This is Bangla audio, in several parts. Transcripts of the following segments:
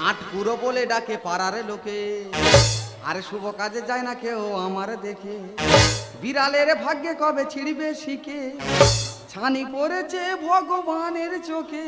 আট পুরো বলে ডাকে পাড়ার লোকে, আরে শুভ কাজে যায় না কেউ আমার দেখে। বিড়ালের ভাগ্যে কবে ছিড়বে শিখে, ছানি পড়েছে ভগবানের চোখে।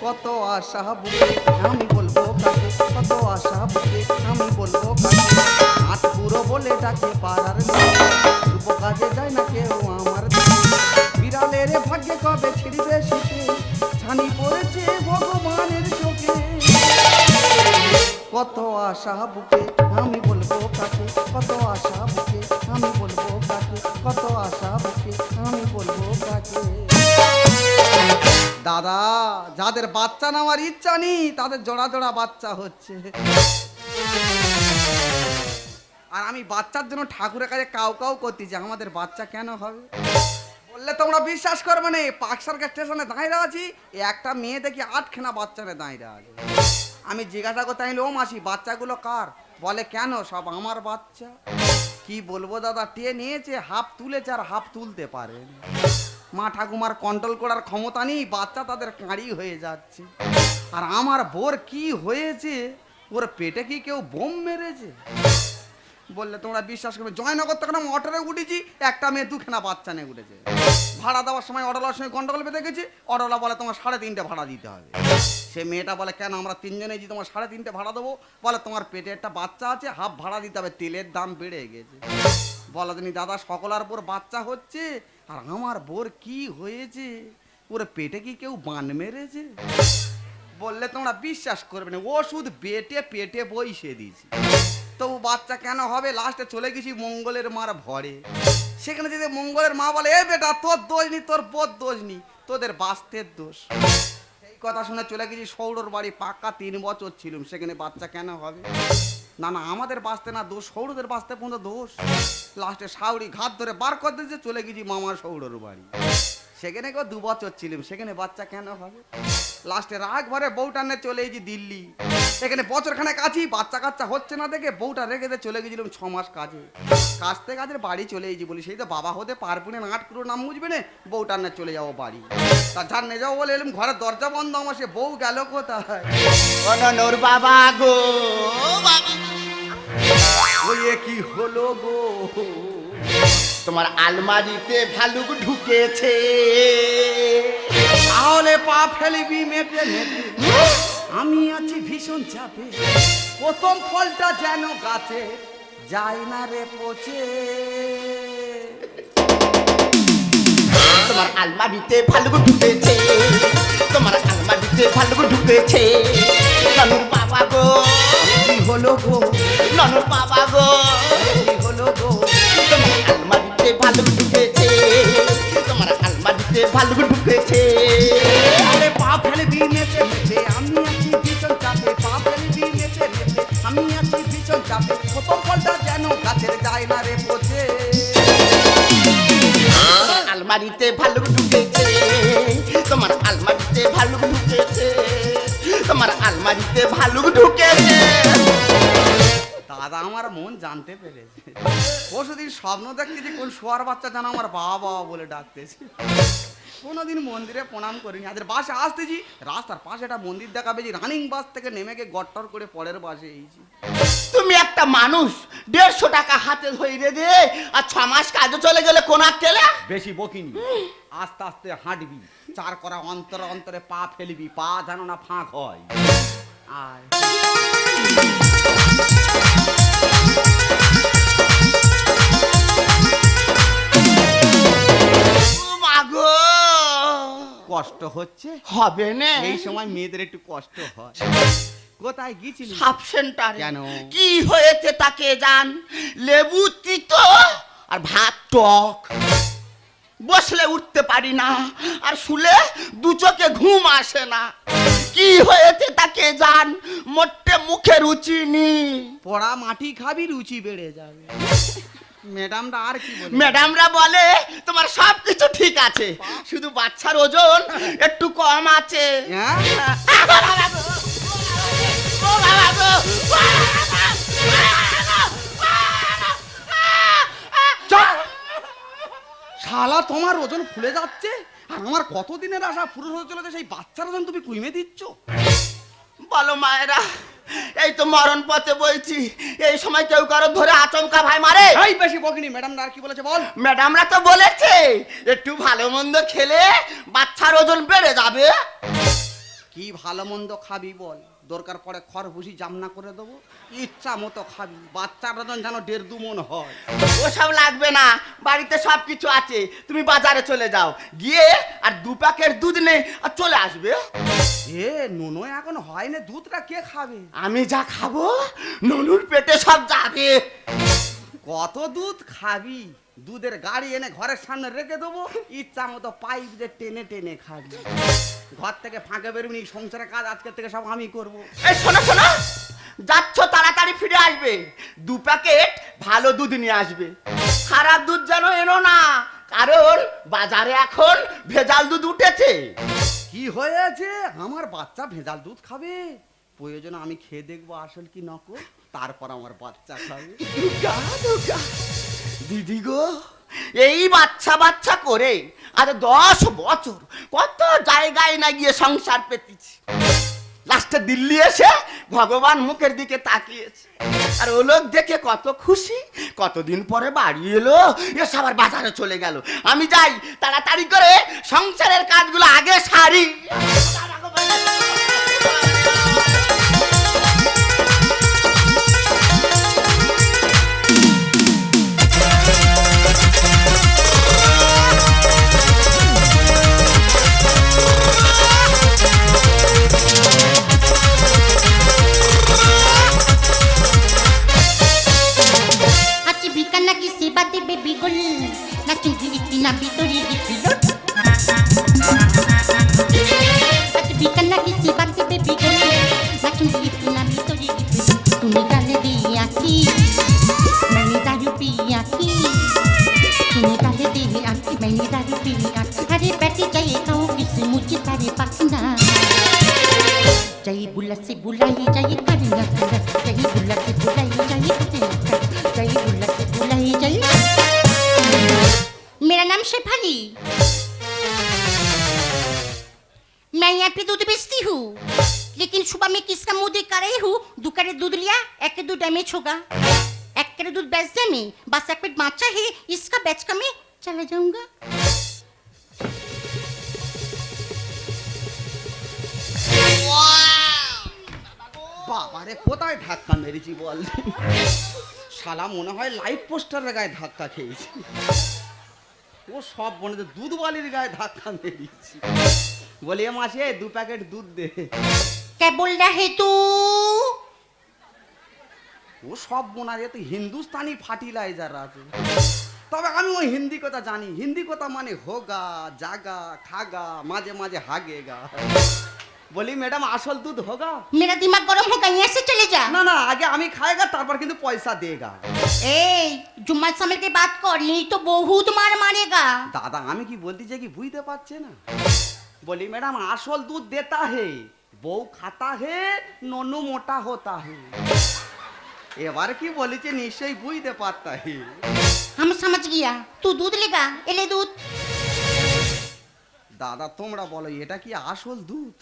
কত আশা বুকে আমি বলবো কাকে, কত আশা বুকে আমি বলবো কাকে। আট পুরো বলে ডাকে পাড়ার লোকে, শুভ কাজে যায় না কেউ আমার দেখে। বিড়ালের ভাগ্যে কবে ছিড়বে শিখে, ছানি পড়েছে ভগবানের চোখে। কত আশা বুকে আমি বলবো কাকে, কত আশা বুকে আমি বলবো কাকে, কত আশা বুকে আমি বলবো কাকে। দাদা, যাদের বাচ্চা নেওয়ার ইচ্ছা নেই তাদের জোড়া জোড়া বাচ্চা হচ্ছে। আর আমি বাচ্চার জন্য ঠাকুরের কাছে কাউ কাউ করতেছি, আমাদের বাচ্চা কেন হবে? বললে তোমরা বিশ্বাস করবে না, পাকসারকা স্টেশনে দাঁড়িয়ে আছি, একটা মেয়ে দেখি 8খানা বাচ্চা নিয়ে দাঁড়িয়ে আছে। আমি জিজ্ঞাসা করতে আইলে, ও মাসি বাচ্চাগুলো কার? বলে কেন, সব আমার বাচ্চা। কি বলবো দাদা, টেয়ে নিয়েছে, হাফ তুলেছে আর হাফ তুলতে পারে। মা ঠাকুমার কন্ট্রোল করার ক্ষমতা নেই, বাচ্চা তাদের কাঁড়ি হয়ে যাচ্ছে। আর আমার বোর কি হয়েছে, ওর পেটে কি কেউ বোম মেরেছে? বললে তোমরা বিশ্বাস করবে, জয়নগর থেকে আমি অটোরে উঠেছি, একটা মেয়ে 2খানা বাচ্চা নিয়ে উঠেছে। ভাড়া দেওয়ার সময় অটোলার সঙ্গে গন্ডগোল বেঁধে গেছি, অটোলা বলে তোমার 3.5 ভাড়া দিতে হবে। সে মেয়েটা বলে কেন, আমরা 3 জনে যে তোমার 3.5 ভাড়া দেবো। বলে তোমার পেটে একটা বাচ্চা আছে, হাফ ভাড়া দিতে হবে, তেলের দাম বেড়ে গেছে। বলে তুমি দাদা, সকলার বোর বাচ্চা হচ্ছে, আর আমার বোর কি হয়েছে, ওর পেটে কি কেউ বান মেরেছে? বললে তোমরা বিশ্বাস করবে না, ওষুধ বেটে পেটে বইসে দিয়েছি, তবু বাচ্চা কেন হবে? লাস্টে চলে গেছি মঙ্গলের মার ভরে। সেখানে যদি মঙ্গলের মা বলে, এ বেটা তোর দোষ নি, তোর বোধ দোষ নি, তোদের বাস্তের দোষ। সেই কথা শুনে চলে গেছি সৌরর বাড়ি, পাক্কা 3 বছর ছিলাম, সেখানে বাচ্চা কেন হবে? না না, আমাদের বাঁচতে না দোষ, সৌরদের বাঁচতে পর্যন্ত দোষ। লাস্টে সাউরি ঘাত ধরে বার করে দিয়েছে, চলে গেছি মামার সৌরর বাড়ি, সেখানে 2 বছর ছিলাম, সেখানে বাচ্চা কেন হবে? লাস্টে রাগ ভরে বউটা নিয়ে চলে গেছি দিল্লি, এখানে বছরখানেক আছি, বাচ্চা কাচ্চা হচ্ছে না দেখে বউটা রেখে দিয়ে চলে গেছিলাম 6 মাস কাজে। কাজতে কাজের বাড়ি চলে গেছি, বলি সেই তো বাবা হতে পারবো না, 8 পুরো নাম বুঝবে না, বউটা নিয়ে চলে যাবো বাড়ি। তা ঝাড় নিয়ে যাবো বলে এলাম, ঘরের দরজা বন্ধ, আমার সে বউ গেল কোথায়? অননর বাবা গো বাবা, ওই কি হলো গো, তোমার আলমারিতে ভালুক ঢুকেছে। তাহলে পা ফেলবি মেপে মেপে, আমি আছি ভীষণ চাপে, প্রথম ফলটা যেন গাছে যায় না রে পচে। তোমার আলমারিতে ভালুক ঢুকেছে, তোমার আলমারিতে ভালুক ঢুকেছে। ননুর বাবা গো, কি হলো গো, ননুর বাবা গো, কি হলো গো, তোমার আলমারিতে ভালুক ঢুকেছে, তোমার আলমারিতে ভালুক ঢুকেছে। আরে পা ফেলবি মেপে মেপে, আমি আছি ভীষণ চাপে, পা ফেলবি মেপে মেপে, আমি আছি ভীষণ চাপে, প্রথম ফলটা যেন গাছের যায় না রে পচে। আলমারিতে ভালুক ঢুকেছে, তোমার আলমারিতে ভালুক ঢুকেছে, তোমার আলমারিতে ভালুক ঢুকেছে। দাদা আমার মন জানতে পেরেছে, পরশুদিন স্বপ্ন দেখতেছি কোন শোয়ার বাচ্চা যেন আমার বাবা বাবা বলে ডাকতেছে। কোনোদিন মন্দিরে প্রণাম করিনি, আজ বাসে আসতেছি, রাস্তার পাশে একটা মন্দির দেখা পেয়েছি, রানিং বাস থেকে নেমে গিয়ে গট্টর করে পরের বাসে এইছি। তুমি একটা মানুষ 150 টাকা হাতে ধরে দে, আর 6 মাস কাজে চলে গেলে কোন আক্কেলে? বেশি বকিনি, আস্তে আস্তে হাঁটবি, 4 করা অন্তরে অন্তরে পা ফেলবি, পা যেন না ফাঁক হয়। আয় মাগো কষ্ট হচ্ছে, হবে না এই সময় মেয়েদের একটু কষ্ট হয়। কোথায় গিয়েছিলি? Sub centre. কেন? কি হয়েছে তাকে জান, লেবু তিতো আর ভাত টক, বসলে উঠতে পারি না, আর শুলে 2 চোখে ঘুম আসে না। কি হয়েছে তাকে জান, মোটে মুখে রুচি নি। পড়া মাটি খাবি, রুচি বেড়ে যাবে। ম্যাডামরা আর কি বলে? ম্যাডামরা বলে তোমার সব কিছু ঠিক আছে, শুধু বাচ্চার ওজন একটু কম আছে। শালা তোমার ওজন ফুলে যাচ্ছে, আর আমার কতদিনের আশা পুরো হতে চলেছে, সেই বাচ্চার ওজন তুমি কুইমে দিচ্ছ। বলো মায়েরা, এই তো মরণ পথে বইছি, এই সময় কেউ কারো ধরে আচমকা ভাই মারে। এই বেশি বকিনি, ম্যাডাম আর কি বলেছে বল। ম্যাডামরা তো বলেছে একটু ভালো মন্দ খেলে বাচ্চার ওজন বেড়ে যাবে। কি ভালো মন্দ খাবি বল, দরকার পড়ে খড় ভুসি জামনা করে দেবো, ইচ্ছা মতো খাবি, বাচ্চার ওজন যেন 1.5-2 মণ হয়। ওসব লাগবে না, বাড়িতে সব কিছু আছে, তুমি বাজারে চলে যাও, গিয়ে আর 2 প্যাকেট দুধ নে আর চলে আসবে। এ নুনো এখন হয় না, দুধটা কে খাবে? আমি যা খাবো ননুর পেটে সব যাবে। কত দুধ খাবি? দুধের গাড়ি এনে ঘরের সামনে রেখে দেবো, ইচ্ছা মতো পাইপ দিয়ে টেনে টেনে খাবি। ঘর থেকে ফাঁকে বেরোবি, সংসারের কাজ আজকের থেকে সব আমি করব। এই শোনো শোনো, যাচ্ছ তাড়াতাড়ি ফিরে আসবে, 2 প্যাকেট ভালো দুধ নিয়ে আসবে, খারাপ দুধ যেন এনো না, কারণ বাজারে এখন ভেজাল দুধ উঠেছে। কি হয়েছে? আমার বাচ্চা ভেজাল দুধ খাবে? প্রয়োজন আমি খেয়ে দেখবো আসল কি নকল, তারপর আমার বাচ্চা খাবে। দুর্গা দুর্গা, দিদি গো, এই বাচ্চা বাচ্চা করে আজ 10 বছর কত জায়গায় না গিয়ে সংসার পেতেছি, লাস্টে দিল্লি এসে ভগবান মুখের দিকে তাকিয়েছে, আর ও লোক দেখে কত খুশি, কতদিন পরে বাড়ি এলো, এসে আবার বাজারে চলে গেল। আমি যাই তাড়াতাড়ি করে সংসারের কাজগুলো আগে সারি। जय बुला से बुलाई जय करिया जय बुला से बुलाई जय करिया जय बुला से बुलाई जय। मेरा नाम शेफाली, मैं यहाँ पे दूध बेचती हूँ, लेकिन सुबह में किसका मुंह देख कर रही हूँ, 2 कैरेट दूध लिया, 1 के दूध डैमेज होगा, 1 कैरेट दूध बेच दिया मैं, बस 1 पेट बाचा है, इसका बेच कर मैं चला जाऊंगा। বাবারে কোথায় ধাক্কা মেরেছি বল, শালা মনে হয় লাইট পোস্টারের গায়ে ধাক্কা খেয়েছি। ও সব মনে দুধ বালির গায়ে ধাক্কা মেরেছি। বলি এ মাসে 2 প্যাকেট দুধ দে। क्या बोल रहा है तू? ও সব মনে হয় তো হিন্দুস্তানি ফার্টিলাইজার আছে, তবে আমি ওই হিন্দি কথা জানি। হিন্দি কথা মানে হোগা জাগা খাগা মাঝে মাঝে হাগেগা। বলি ম্যাডাম আসল দুধ হোগা? मेरा दिमाग गरम होगा, यहाँ से चले जा। না না, আগে আমি খাएगा তারপর কিন্তু পয়সা দেगा। ए जुम्मा समय के बात कर, नहीं तो बहुत मार मारेगा। দাদা আমি কি বলতে চাই কি বুঝতে পারছে না? বলি ম্যাডাম আসল দুধ দেতা হে, বউ খাতা হে, ননু মোটা होता है। এবার কি বলেছে নিশ্চয়ই বুঝতে পারতা হে। हम समझ गया, तू दूध लेगा, एले दूध। দাদা তোমরা বলো এটা কি আসল দুধ?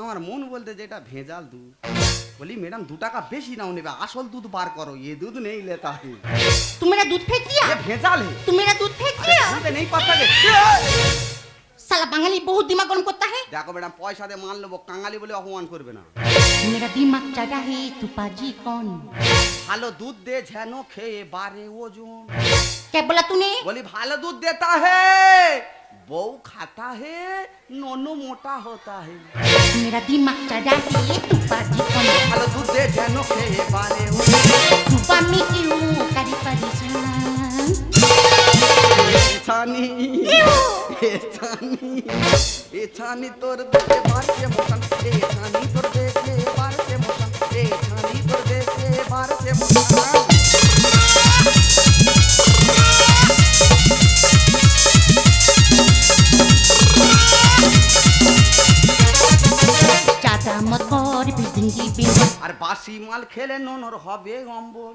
আমার মন বলতে যে এটা ভেজাল দুধ। বলি ম্যাডাম 2 টাকা বেশি নাও নেবে, আসল দুধ বার করো, ये दूध नहीं लेता है, तू मेरा दूध फेंक दिया, ये भेजाल है, तू मेरा दूध फेंक दिया। मुझे नहीं पता है। साला बाঙाली बहुत दिमाग गरम करता है। দেখো ম্যাডাম পয়সা দিয়ে মান নেবো, কাঙালি বলে অপমান করবে না। मेरा दिमाग चढ़ा है, तू पाजी कौन? ভালো দুধ দে যেন খেয়ে বাড়ে ওজন। क्या बोला तूने? বলি ভালো দুধ দেতা হে, বউ খাতা হে, ননু মোটা होता है। मेरा दिमाग चढ़ा है, तू पाजी कौन? ভালো দুধ দে যেন খেয়ে বাড়ে ওজন। सुबह में क्यों करी परेशान? ছানি এ ছানি তোর দেখে বাড়ছে মোশন, এ ছানি তোর দেখে বাড়ছে মোশন, এ ছানি তোর দেখে বাড়ছে মোশন। ज्यादा मत कर जिंदगी बेवस। আর বাসি মাল খেলে ননর হবে অম্বল।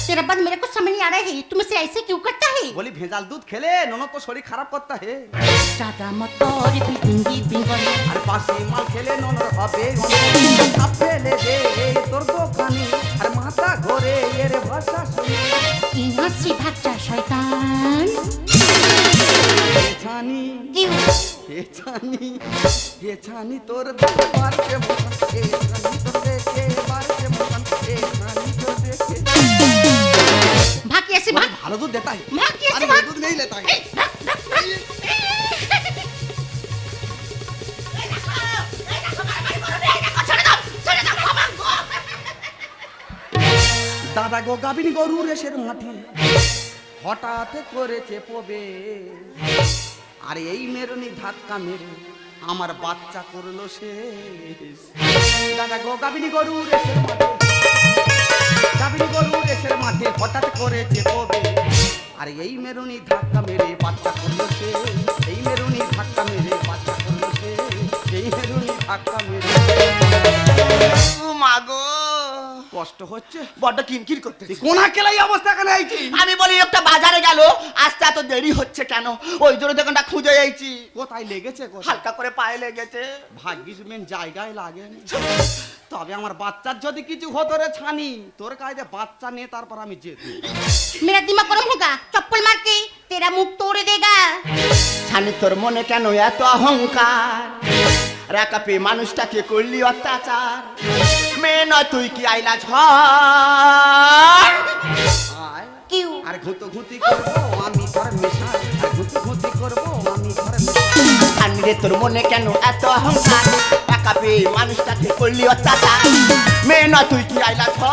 तेरा बात मेरे को समझ नहीं आ रहा है, तुम इसे ऐसे क्यों करता है? বলি ভেজাল দুধ খেলে ননর তো শরীর খারাপ করতা হে। ज्यादा मत कर जिंदगी बेवस। আর বাসি মাল খেলে ননর হবে অম্বল। সব ফেলে দে তোর ছানি তোর দেখে বাড়ছে মশান, এ ছানি তোর দেখে বাড়ছে মশান, এ ছানি তোর দেখে। ভাকি আছে ভাগ ভালো দুধ দেতা है ভাকি আছে अरे ভাগ दूध नहीं लेता है দাদা গো গাবিনী গরু রেশের মাঠে হঠাৎ করেছে পবে, আর এই মেরুনি ধাক্কা মেরে আমার বাচ্চা করলো শেষ। দাদা গো গাবিনী গরু রেশের মাঠে, গাবিনী গরু রেশের মাঠে হঠাৎ করেছে পবে, আর এই মেরুনি ধাক্কা মেরে বাচ্চা করলো শেষ। এই মেরুনি ধাক্কা মেরে বাচ্চা করলো শেষ। এই মেরুনি ধাক্কা মেরে। ও মা গো, কষ্ট হচ্ছে বড্ড কিনকির করতে। কোনা কেলাই অবস্থা কেন আইছি? আমি বলি একটা বাজারে গেল, আসতে এত দেরি হচ্ছে কেন? ওই জন্য দোকানটা খুঁজে যাইছি। কোথায় লেগেছে? কোথায়? হালকা করে পায়ে লেগেছে। ভাগ্যিস মেন জায়গায় লাগে। তবে আমার বাচ্চার যদি কিছু হতো রে ছানি, তোর কাছে বাচ্চা নিয়ে তারপর আমি যেত। मेरा दिमाग गरम होगा चप्पल मार के तेरा मुंह तोड़ देगा। ছানি তোর মনে কেন এত অহংকার? রাকাপে মানুষটাকে করলি অত্যাচার। মেয়ে নয় তুই কি আইলা ঝড়? আয় क्यों? আর ঘুতো ঘুতি করবো আমি ঘর মেশান, আর ঘুতো ঘুতি করবো আমি ঘর মেশান। ছানি রে তোর মনে কেন এত অহংকার? রাকাপে মানুষটাকে করলি অত্যাচার। মেয়ে নয় তুই কি আইলা ঝড়?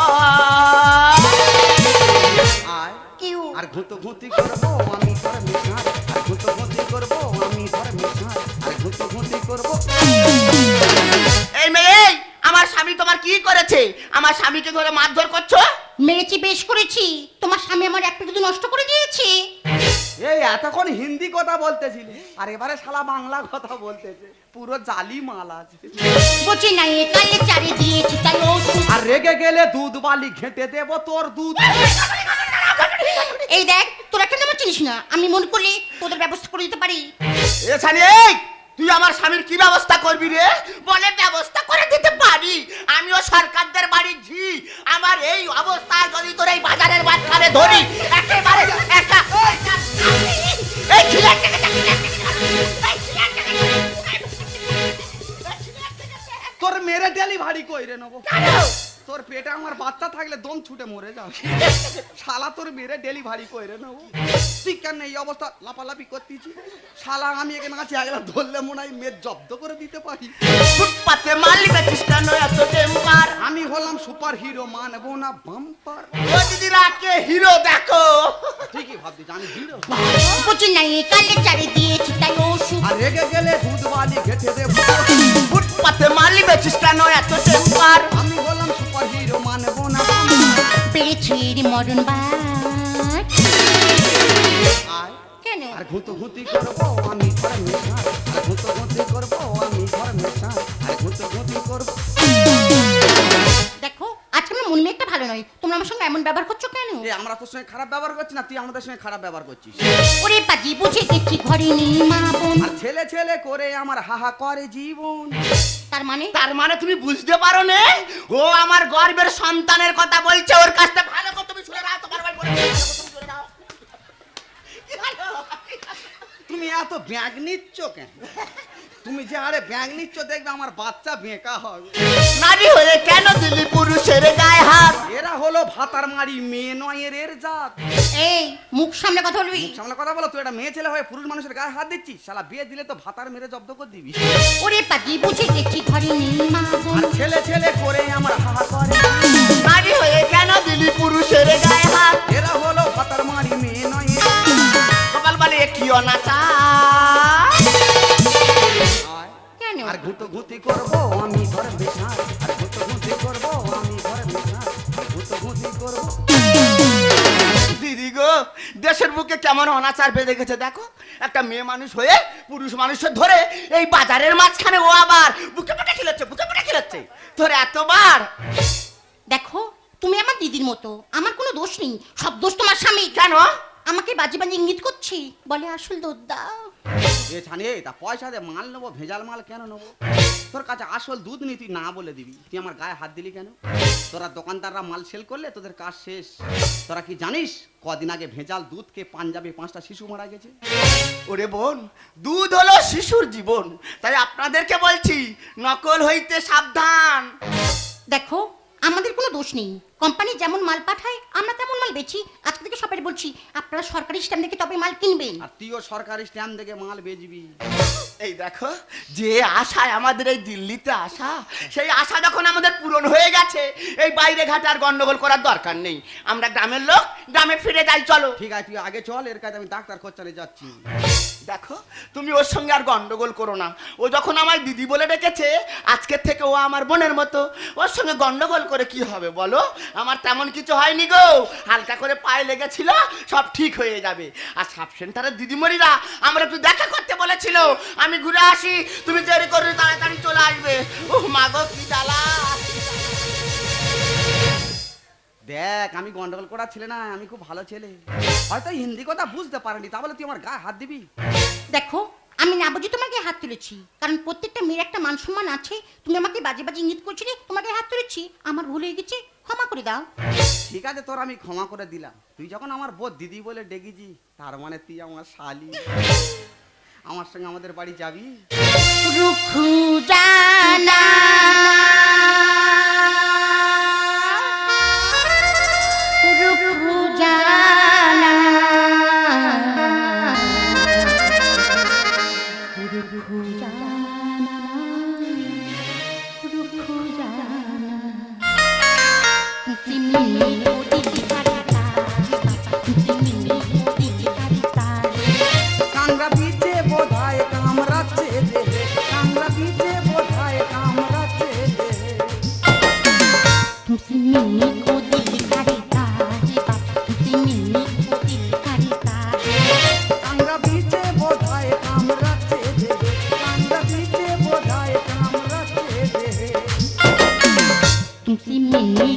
আয় क्यों? আর ঘুতো ঘুতি করবো আমি ঘর মেশান, আর ঘুতো ঘুতি করবো আমি ঘর মেশান, আর ঘুতো ঘুতি করবো। এই মেয়ে, এই, আমার স্বামী তোমার কি করেছে? আমার স্বামীকে ধরে মারধর করছো? মেরেছি বেশ করেছি, তোমার স্বামী আমার এক পেকে নষ্ট করে দিয়েছে। এই এতক্ষণ হিন্দি কথা বলতেছিলে, আর এবারে শালা বাংলা কথা বলতেছে। পুরো জালি মাল আছে। বুঝি নাই কালে চারে দিয়েছি তাই ওষুধ। আর রেগে গেলে দুধ বালি ঘেঁটে দেবো তোর দুধ। এই দেখ তোরা কেন আমার চিনিস না, আমি মনে করলে তোদের ব্যবস্থা করে দিতে পারি। এ ছানি, এই তুই আমার স্বামীর কি ব্যবস্থা করবি রে? বলে ব্যবস্থা করে দিতে পারি। আমিও সরকারদের বাড়ির ঝি। আমার এই অবস্থায় যদি তোর এই বাজারের মাঝখানে ধরি, একেবারে একটা এই তোর মেরে ডেলিভারি কইরে নেবো। তোর পেটে আমার বাচ্চা থাকলে দম ছুটে মরে যাবে। শালা তোর মেরে ডেলিভারি কইরে নেবো। তুই কেন এই অবস্থা লাপালাপি করতেছি? শালা আমি এখানে আছি, একলা ধরলে মনে হয় মেয়ের জব্দ করে দিতে পারি। ফুটপাতে মালিক আছিস কেন এত টেম্পার? আমি হলাম সুপার হিরো, মানবো না বাম্পার। ও দিদি রাকে হিরো দেখো। ঠিকই ভাবছি জানি হিরো। বুঝি নাই কালে চারে দিয়েছি তাই ওষুধ। আর রেগে গেলে দুধ বালি ঘেঁটে দেবো। ফুটপাতে মালিক আছিস কেন এত টেম্পার? আমি হলাম সুপার হিরো, মানবো না বাম্পার। পেয়েছি মরণ বার। আয় কেন? আর ঘুতো ঘুতি করবো আমি ঘর মেশান, আর ঘুতো ঘুতি করবো আমি ঘর মেশান, আর ঘুতো ঘুতি করবো। দেখো আজকে আমার মন মেয়েটা ভালো নয়, তোমরা আমার সঙ্গে এমন ব্যবহার করছো কেন? এ আমরা তোর সঙ্গে খারাপ ব্যবহার করছি না, তুই আমাদের সঙ্গে খারাপ ব্যবহার করছিস। ওরে পাজি বুঝে গেছি ঘরে নেই মা বোন। আর ছেলে ছেলে করে আমার হাহা করে জীবন। তার মানে তার মানে তুমি বুঝতে পারো নে? ও আমার গর্বের সন্তানের কথা বলছে। ওর কাছে ভালো করে তুমি শুনে নাও। তোমার ভাই বলে ভালো করে তুমি শুনে নাও। তুমি এত ব্যাগ নিচ্ছ কেন? তুমি যে আরে ব্যাগ নিচ্ছ দেখবে আমার বাচ্চা বেঁকা হবে। নারী হয়ে কেন দিলি পুরুষের গায়ে হাত? এরা হলো ভাতার মারি, মেয়ে নয় এর জাত। এই মুখ সামনে কথা বলবি। সামনে কথা বলো, তুই একটা মেয়ে ছেলে হয়ে পুরুষ মানুষের গায়ে হাত দিচ্ছিস। শালা বিয়ে দিলে তো ভাতার মেরে জব্দ করে দিবি। ওরে পাজি বুঝে গেছি ঘরে নেই মা বোন। আর ছেলে ছেলে করে আমার হাহা করে। নারী হয়ে কেন দিলি পুরুষের গায়ে হাত? এরা হলো ভাতার মারি, মেয়ে নয় এর জাত। কপাল বলে কি অনাচার? আয় কেন? আর ঘুতো ঘুতি করবো আমি ঘর মেশান, আর ঘুতো ঘুতি করবো আমি ঘর মেশান, আর ঘুতো ঘুতি করবো। দিদি গো, দেশের বুকে কেমন অনাচার বেঁধে গেছে দেখো। একটা মেয়ে মানুষ হয়ে পুরুষ মানুষের ধরে এই বাজারের মাঝখানে ও আবার বুকে বুকে খেলাচ্ছে, বুকে বুকে খেলাচ্ছে। তোর এতবার দেখো তুমি আমার দিদির মতো, আমার কোনো দোষ নেই, সব দোষ তোমার স্বামী। কেন? আমাকে বাজে বাজে ইঙ্গিত করছি, বলে আসল দুধ দাও। এ ছানি তা পয়সা দিয়ে মাল নেবো, ভেজাল মাল কেন নেবো? তোর কাছে আসল দুধ নি, তুই না বলে দিবি। তুই আমার গায়ে হাত দিলি কেন? তোরা দোকানদাররা মাল সেল করলে তোদের কাজ শেষ। তোরা কি জানিস কদিন আগে ভেজাল দুধকে পাঞ্জাবে 5টা শিশু মারা গেছে? ওরে বোন, দুধ হলো শিশুর জীবন, তাই আপনাদেরকে বলছি নকল হইতে সাবধান। দেখো, আমাদের কোনো দোষ নেই। কোম্পানি যেমন মাল পাঠায় আমরা তেমন মাল বেচি। আজকে থেকে সবাই বলছি আপনারা সরকারি স্ট্যাম্প দেখে তবে মাল কিনবেন। আর তুইও সরকারি স্ট্যাম্প দেখে মাল বেচবি। এই দেখো, যে আশায় আমাদের এই দিল্লিতে আসা, সেই আশা যখন আমাদের পূরণ হয়ে গেছে, এই বাইরে ঘাটে আর গন্ডগোল করার দরকার নেই। আমরা গ্রামের লোক, গ্রামে ফিরে যাই। চলো। ঠিক আছে, তুই আগে চল, এর কাছে আমি ডাক্তার খোঁজে যাচ্ছি। দেখো, তুমি ওর সঙ্গে আর গন্ডগোল করো না। ও যখন আমার দিদি বলে ডেকেছে, আজকের থেকে ও আমার বোনের মতো। ওর সঙ্গে গন্ডগোল করে কি হবে বলো? আমার তেমন কিছু হয়নি গো, হালকা করে পায়ে লেগেছিল, সব ঠিক হয়ে যাবে। আর সাব সেন্টারের দিদিমণিরা আমরা একটু দেখা করতে বলেছিল। আমি ঘুরে আসি, তুমি দেরি করে তাড়াতাড়ি চলে আসবে। ওহ মা গো, কি জ্বালা। দেখ, আমি গন্ডগোল করার ছেলে না, আমি খুব ভালো ছেলে। হয়তো হিন্দি কথা বুঝতে পারেনি, তা বলে তুই আমার গায়ে হাত দিবি? দেখো, আমি না বুঝি তোমার গায়ে হাত তুলেছি, কারণ প্রত্যেকটা মেয়ের একটা মান সম্মান আছে। তুমি আমাকে বাজে বাজে ইঙ্গিত করছিলে, তোমার গায়ে হাত তুলেছি। আমার ভুল হয়ে গেছে, ক্ষমা করে দাও। ঠিক আছে, তোর আমি ক্ষমা করে দিলাম। তুই যখন আমার বোধ দিদি বলে ডেকেছি, তার মানে তুই আমার শালি। আমার সঙ্গে আমাদের বাড়ি যাবি? রুখু জানা রুখু জানা রুখু জানা রুখু জানা সিমিনি কোটি কারিতা সিমিনি কোটি কারিতা কাংরা বিচে বোধায় কামড়াচ্ছে রে, কাংরা বিচে বোধায় কামড়াচ্ছে রে। সিমিনি কোটি কারিতা সিমিনি কোটি কারিতা কাংরা বিচে বোধায় কামড়াচ্ছে রে, কাংরা বিচে বোধায় কামড়াচ্ছে রে। সিমিনি